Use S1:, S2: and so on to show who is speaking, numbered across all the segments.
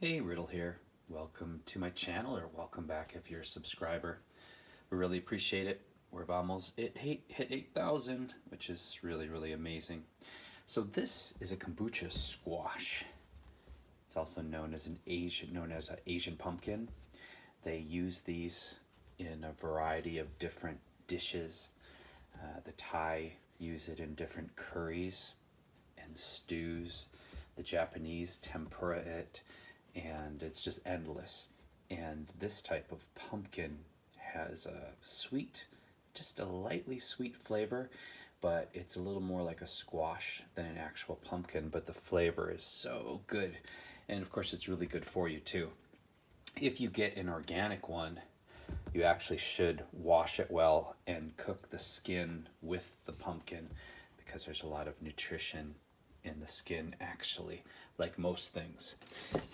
S1: Hey, Riddle here. Welcome to my channel, or welcome back if you're a subscriber. We really appreciate it. We've almost hit 8,000, which is really amazing. So this is a kombucha squash. It's also known as an Asian pumpkin. They use these in a variety of different dishes. The Thai use it in different curries and stews. The Japanese tempura it, and it's just endless. And this type of pumpkin has a sweet, just a lightly sweet flavor, but it's a little more like a squash than an actual pumpkin, but the flavor is so good. And of course it's really good for you too. If you get an organic one, you actually should wash it well and cook the skin with the pumpkin, because there's a lot of nutrition in the skin, actually, like most things.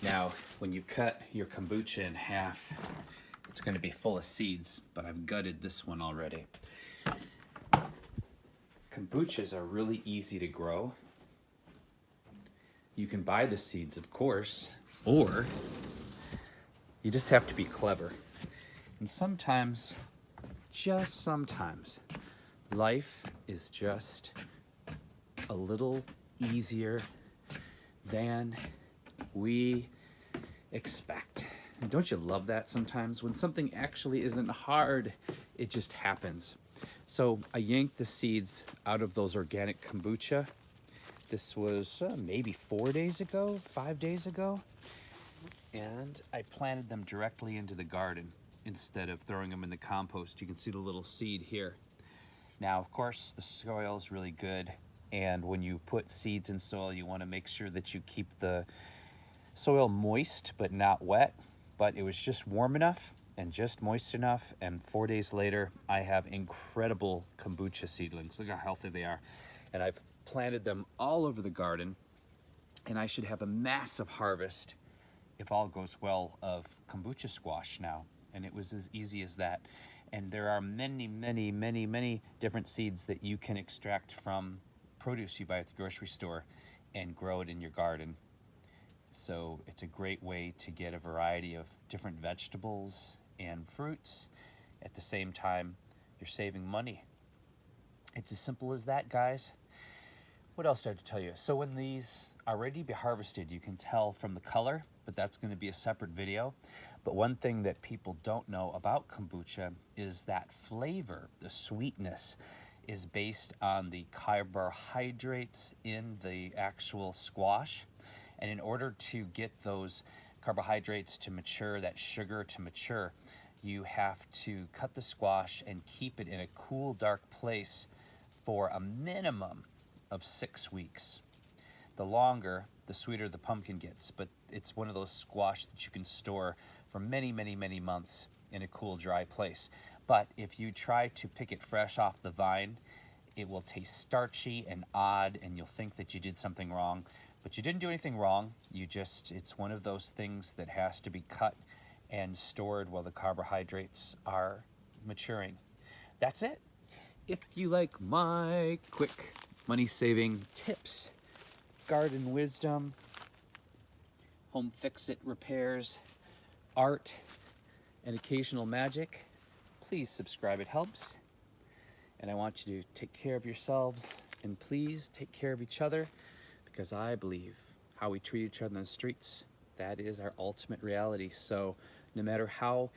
S1: Now, when you cut your kombucha in half, it's going to be full of seeds, but I've gutted this one already. Kombuchas are really easy to grow. You can buy the seeds, of course, or you just have to be clever. And sometimes, just sometimes, life is just a little easier than we expect. And don't you love that sometimes? When something actually isn't hard, it just happens. So I yanked the seeds out of those organic kombucha. This was maybe 4 days ago, 5 days ago. And I planted them directly into the garden instead of throwing them in the compost. You can see the little seed here. Now, of course, the soil is really good. And when you put seeds in soil, you want to make sure that you keep the soil moist but not wet. But it was just warm enough and just moist enough. And 4 days later, I have incredible kombucha seedlings. Look how healthy they are. And I've planted them all over the garden. And I should have a massive harvest, if all goes well, of kombucha squash now. And it was as easy as that. And there are many different seeds that you can extract from produce you buy at the grocery store and grow it in your garden. So it's a great way to get a variety of different vegetables and fruits. At the same time, you're saving money. It's as simple as that, guys. What else did I have to tell you? So when these are ready to be harvested, you can tell from the color, but that's going to be a separate video. But one thing that people don't know about kombucha is that flavor, the sweetness, is based on the carbohydrates in the actual squash. And in order to get those carbohydrates to mature, that sugar to mature, you have to cut the squash and keep it in a cool, dark place for a minimum of 6 weeks. The longer, the sweeter the pumpkin gets, but it's one of those squash that you can store for many months in a cool, dry place. But if you try to pick it fresh off the vine, it will taste starchy and odd, and you'll think that you did something wrong. But you didn't do anything wrong. It's one of those things that has to be cut and stored while the carbohydrates are maturing. That's it. If you like my quick money-saving tips, garden wisdom, home fix-it repairs, art, and occasional magic, please subscribe. It helps. And I want you to take care of yourselves, and please take care of each other, because I believe how we treat each other in the streets, that is our ultimate reality. So no matter how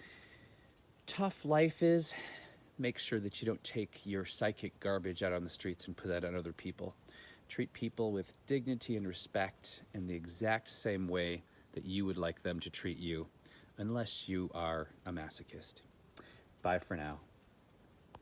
S1: tough life is, make sure that you don't take your psychic garbage out on the streets and put that on other people. Treat people with dignity and respect in the exact same way that you would like them to treat you, unless you are a masochist. Bye for now.